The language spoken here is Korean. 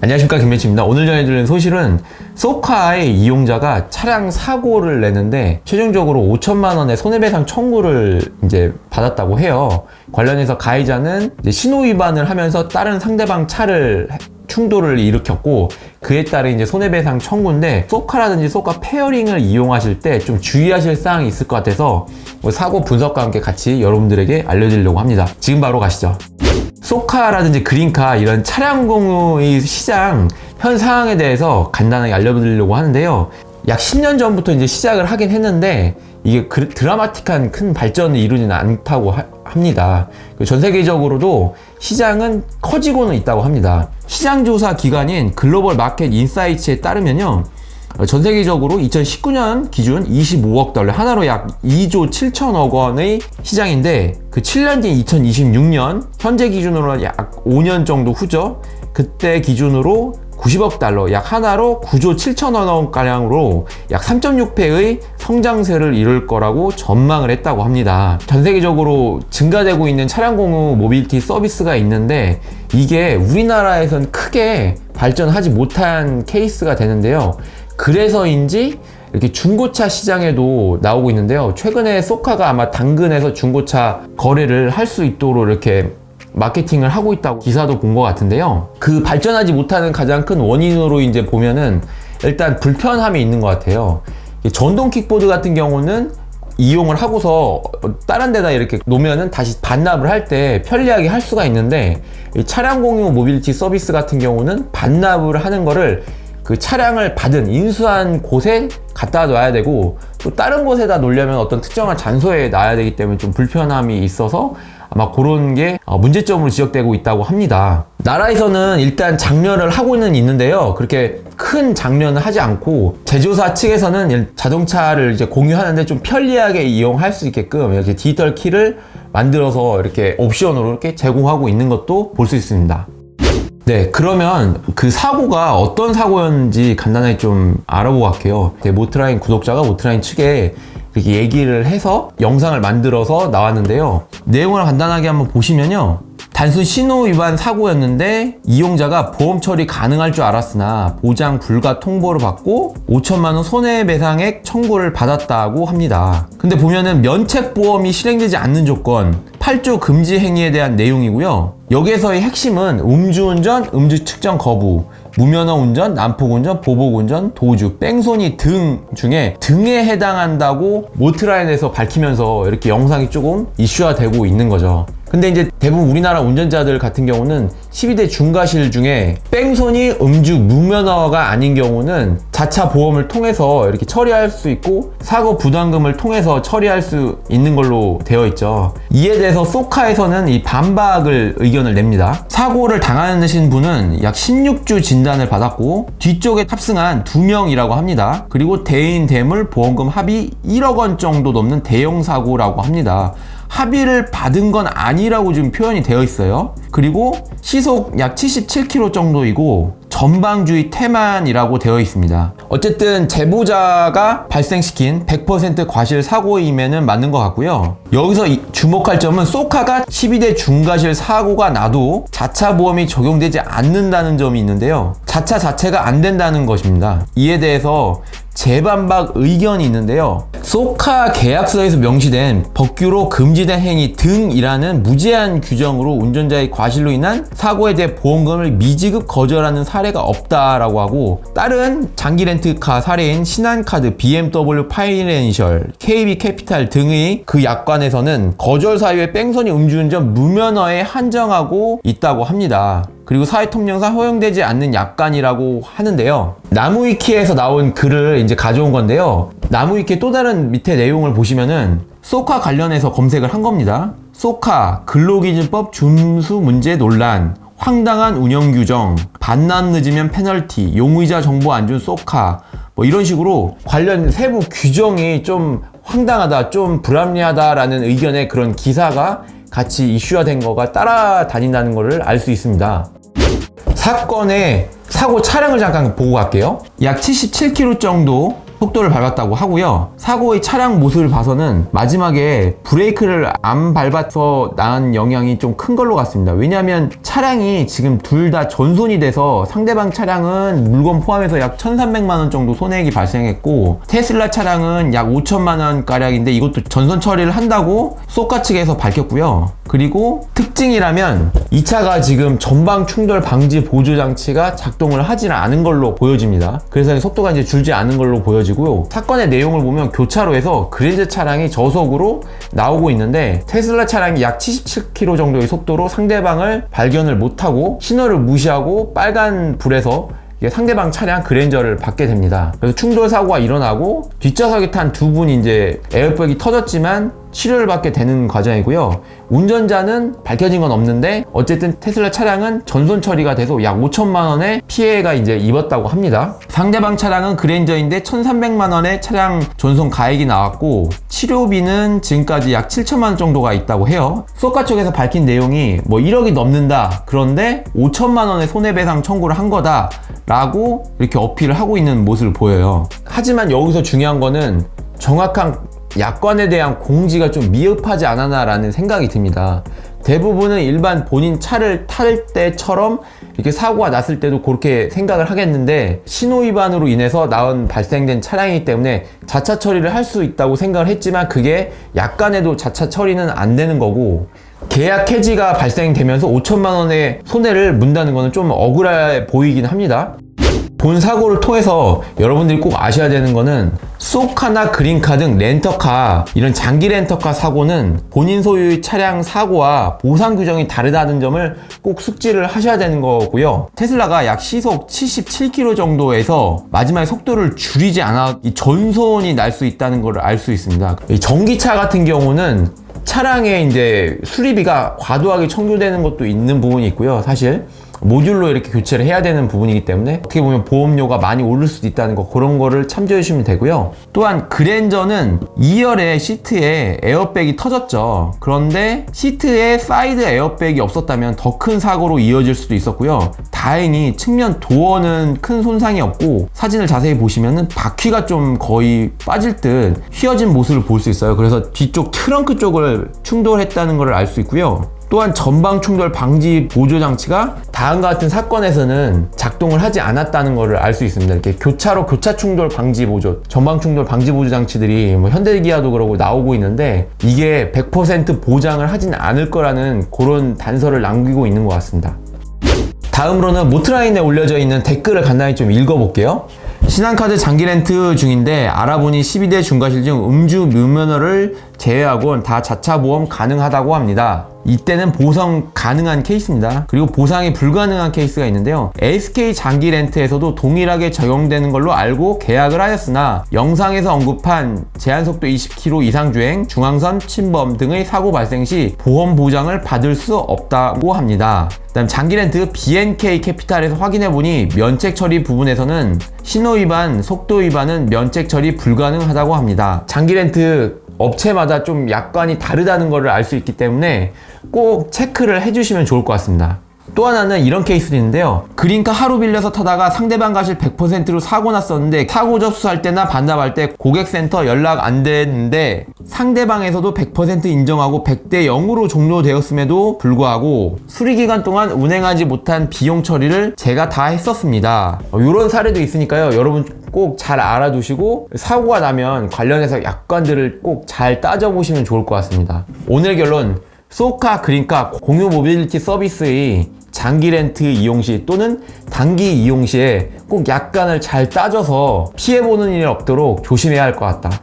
안녕하십니까, 김현치입니다. 오늘 전해드리는 소식은 쏘카의 이용자가 차량 사고를 내는데 최종적으로 5천만 원의 손해배상 청구를 이제 받았다고 해요. 관련해서 가해자는 이제 신호 위반을 하면서 다른 상대방 차를 충돌을 일으켰고, 그에 따른 이제 손해배상 청구인데, 쏘카라든지 쏘카 페어링을 이용하실 때 좀 주의하실 사항이 있을 것 같아서 사고 분석과 함께 같이 여러분들에게 알려드리려고 합니다. 지금 바로 가시죠. 쏘카라든지 그린카 이런 차량 공유의 시장 현 상황에 대해서 간단하게 알려드리려고 하는데요. 약 10년 전부터 이제 시작을 하긴 했는데 이게 드라마틱한 큰 발전이 이루지는 않다고 합니다. 전 세계적으로도 시장은 커지고는 있다고 합니다. 시장조사 기관인 글로벌 마켓 인사이츠에 따르면요, 전 세계적으로 2019년 기준 25억 달러, 하나로 약 2조 7천억 원의 시장인데, 그 7년 뒤 2026년, 현재 기준으로 약 5년 정도 후죠. 그때 기준으로 90억 달러, 약 하나로 9조 7천억 원가량으로 약 3.6배의 성장세를 이룰 거라고 전망을 했다고 합니다. 전 세계적으로 증가되고 있는 차량 공유 모빌리티 서비스가 있는데, 이게 우리나라에선 크게 발전하지 못한 케이스가 되는데요. 그래서인지 이렇게 중고차 시장에도 나오고 있는데요. 최근에 쏘카가 아마 당근에서 중고차 거래를 할 수 있도록 이렇게 마케팅을 하고 있다고 기사도 본 것 같은데요. 그 발전하지 못하는 가장 큰 원인으로 이제 보면은 일단 불편함이 있는 것 같아요. 전동 킥보드 같은 경우는 이용을 하고서 다른 데다 이렇게 놓으면은 다시 반납을 할 때 편리하게 할 수가 있는데, 차량 공유 모빌리티 서비스 같은 경우는 반납을 하는 거를 그 차량을 받은 인수한 곳에 갖다 놔야 되고, 또 다른 곳에다 놓으려면 어떤 특정한 장소에 놔야 되기 때문에 좀 불편함이 있어서 아마 그런 게 문제점으로 지적되고 있다고 합니다. 나라에서는 일단 장려를 하고는 있는데요. 그렇게 큰 장려는 하지 않고, 제조사 측에서는 자동차를 이제 공유하는데 좀 편리하게 이용할 수 있게끔 이렇게 디지털 키를 만들어서 이렇게 옵션으로 이렇게 제공하고 있는 것도 볼 수 있습니다. 네, 그러면 그 사고가 어떤 사고였는지 간단하게 좀 알아보고 갈게요. 모트라인 구독자가 모트라인 측에 이렇게 얘기를 해서 영상을 만들어서 나왔는데요. 내용을 간단하게 한번 보시면요, 단순 신호 위반 사고였는데 이용자가 보험 처리 가능할 줄 알았으나 보장 불가 통보를 받고 5천만 원 손해배상액 청구를 받았다고 합니다. 근데 보면은 면책보험이 실행되지 않는 조건, 8조 금지 행위에 대한 내용이고요. 여기에서의 핵심은 음주운전, 음주 측정 거부, 무면허 운전, 난폭 운전, 보복 운전, 도주, 뺑소니 등 중에 등에 해당한다고 모트라인에서 밝히면서 이렇게 영상이 조금 이슈화 되고 있는 거죠. 근데 이제 대부분 우리나라 운전자들 같은 경우는 12대 중과실 중에 뺑소니, 음주, 무면허가 아닌 경우는 자차 보험을 통해서 이렇게 처리할 수 있고, 사고 부담금을 통해서 처리할 수 있는 걸로 되어 있죠. 이에 대해서 쏘카에서는 이 반박을 의견을 냅니다. 사고를 당하신 분은 약 16주 진단을 받았고 뒤쪽에 탑승한 2명이라고 합니다. 그리고 대인 대물 보험금 합의 1억 원 정도 넘는 대형 사고라고 합니다. 합의를 받은 건 아니라고 지금 표현이 되어 있어요. 그리고 시속 약 77km 정도이고 전방주의 태만이라고 되어 있습니다. 어쨌든 제보자가 발생시킨 100% 과실 사고임에는 맞는 것 같고요. 여기서 주목할 점은 쏘카가 12대 중과실 사고가 나도 자차 보험이 적용되지 않는다는 점이 있는데요. 자차 자체가 안 된다는 것입니다. 이에 대해서 재반박 의견이 있는데요. 쏘카 계약서에서 명시된 법규로 금지된 행위 등이라는 무제한 규정으로 운전자의 과실로 인한 사고에 대해 보험금을 미지급 거절하는 사례가 없다라고 하고, 다른 장기 렌트카 사례인 신한카드, BMW 파이낸셜, KB캐피탈 등의 그 약관에서는 거절 사유에 뺑소니, 음주운전, 무면허에 한정하고 있다고 합니다. 그리고 사회통령상 허용되지 않는 약관이라고 하는데요. 나무위키에서 나온 글을 이제 가져온 건데요. 나무위키 또 다른 밑에 내용을 보시면은 쏘카 관련해서 검색을 한 겁니다. 쏘카 근로기준법 준수 문제 논란, 황당한 운영 규정, 반납 늦으면 페널티, 용의자 정보 안 준 쏘카, 뭐 이런 식으로 관련 세부 규정이 좀 황당하다, 좀 불합리하다라는 의견의 그런 기사가 같이 이슈화된 거가 따라다닌다는 것을 알 수 있습니다. 사건의 사고 차량을 잠깐 보고 갈게요. 약 77km 정도 속도를 밟았다고 하고요. 사고의 차량 모습을 봐서는 마지막에 브레이크를 안 밟아서 난 영향이 좀 큰 걸로 같습니다. 왜냐하면 차량이 지금 둘 다 전손이 돼서 상대방 차량은 물건 포함해서 약 1,300만원 정도 손해액이 발생했고, 테슬라 차량은 약 5천만원 가량인데 이것도 전손 처리를 한다고 쏘카 측에서 밝혔고요. 그리고 특징이라면 이 차가 지금 전방 충돌 방지 보조 장치가 작동을 하지 않은 걸로 보여집니다. 그래서 속도가 이제 줄지 않은 걸로 보여지고요. 사건의 내용을 보면 교차로에서 그랜저 차량이 저속으로 나오고 있는데 테슬라 차량이 약 77km 정도의 속도로 상대방을 발견을 못하고 신호를 무시하고 빨간 불에서 상대방 차량 그랜저를 받게 됩니다. 그래서 충돌 사고가 일어나고 뒷좌석에 탄 두 분이 이제 에어백이 터졌지만 치료를 받게 되는 과정이고요. 운전자는 밝혀진 건 없는데 어쨌든 테슬라 차량은 전손 처리가 돼서 약 5천만 원의 피해가 이제 입었다고 합니다. 상대방 차량은 그랜저인데 1,300만 원의 차량 전손 가액이 나왔고 치료비는 지금까지 약 7천만 원 정도가 있다고 해요. 쏘카 쪽에서 밝힌 내용이 뭐 1억이 넘는다. 그런데 5천만 원의 손해배상 청구를 한 거다. 라고 이렇게 어필을 하고 있는 모습을 보여요. 하지만 여기서 중요한 거는 정확한 약관에 대한 공지가 좀 미흡하지 않았나라는 생각이 듭니다. 대부분은 일반 본인 차를 탈 때처럼 이렇게 사고가 났을 때도 그렇게 생각을 하겠는데 신호위반으로 인해서 발생된 차량이기 때문에 자차 처리를 할 수 있다고 생각을 했지만 그게 약관에도 자차 처리는 안 되는 거고, 계약 해지가 발생되면서 5천만 원의 손해를 문다는 것은 좀 억울해 보이긴 합니다. 본 사고를 통해서 여러분들이 꼭 아셔야 되는 거는 쏘카나 그린카 등 렌터카, 이런 장기 렌터카 사고는 본인 소유의 차량 사고와 보상 규정이 다르다는 점을 꼭 숙지를 하셔야 되는 거고요. 테슬라가 약 시속 77km 정도에서 마지막에 속도를 줄이지 않아 이 전손이 날 수 있다는 걸 알 수 있습니다. 이 전기차 같은 경우는 차량에 이제 수리비가 과도하게 청구되는 것도 있는 부분이 있고요. 사실 모듈로 이렇게 교체를 해야 되는 부분이기 때문에 어떻게 보면 보험료가 많이 오를 수도 있다는 거, 그런 거를 참조해 주시면 되고요. 또한 그랜저는 2열의 시트에 에어백이 터졌죠. 그런데 시트에 사이드 에어백이 없었다면 더 큰 사고로 이어질 수도 있었고요. 다행히 측면 도어는 큰 손상이 없고 사진을 자세히 보시면은 바퀴가 좀 거의 빠질 듯 휘어진 모습을 볼 수 있어요. 그래서 뒤쪽 트렁크 쪽을 충돌했다는 걸 알 수 있고요. 또한 전방 충돌 방지 보조 장치가 다음과 같은 사건에서는 작동을 하지 않았다는 것을 알 수 있습니다. 이렇게 교차로 교차 충돌 방지 보조, 전방 충돌 방지 보조 장치들이 뭐 현대기아도 그러고 나오고 있는데 이게 100% 보장을 하진 않을 거라는 그런 단서를 남기고 있는 것 같습니다. 다음으로는 모트라인에 올려져 있는 댓글을 간단히 좀 읽어볼게요. 신한카드 장기 렌트 중인데 알아보니 12대 중과실 중 음주 무면허를 제외하고는 다 자차 보험 가능하다고 합니다. 이때는 보상 가능한 케이스입니다. 그리고 보상이 불가능한 케이스가 있는데요. SK 장기 렌트에서도 동일하게 적용되는 걸로 알고 계약을 하였으나 영상에서 언급한 제한속도 20km 이상 주행, 중앙선 침범 등의 사고 발생 시 보험 보장을 받을 수 없다고 합니다. 그다음 장기 렌트 BNK 캐피탈에서 확인해보니 면책 처리 부분에서는 신호 위반, 속도 위반은 면책 처리 불가능하다고 합니다. 장기 렌트 업체마다 좀 약관이 다르다는 것을 알 수 있기 때문에 꼭 체크를 해주시면 좋을 것 같습니다. 또 하나는 이런 케이스도 있는데요. 그린카 하루 빌려서 타다가 상대방 과실 100%로 사고 났었는데 사고 접수할 때나 반납할 때 고객센터 연락 안 됐는데 상대방에서도 100% 인정하고 100대 0으로 종료되었음에도 불구하고 수리기간 동안 운행하지 못한 비용 처리를 제가 다 했었습니다. 이런 사례도 있으니까요. 여러분 꼭 잘 알아두시고 사고가 나면 관련해서 약관들을 꼭 잘 따져보시면 좋을 것 같습니다. 오늘 결론, 쏘카, 그린카 공유 모빌리티 서비스의 장기 렌트 이용 시 또는 단기 이용 시에 꼭 약관을 잘 따져서 피해보는 일이 없도록 조심해야 할 것 같다.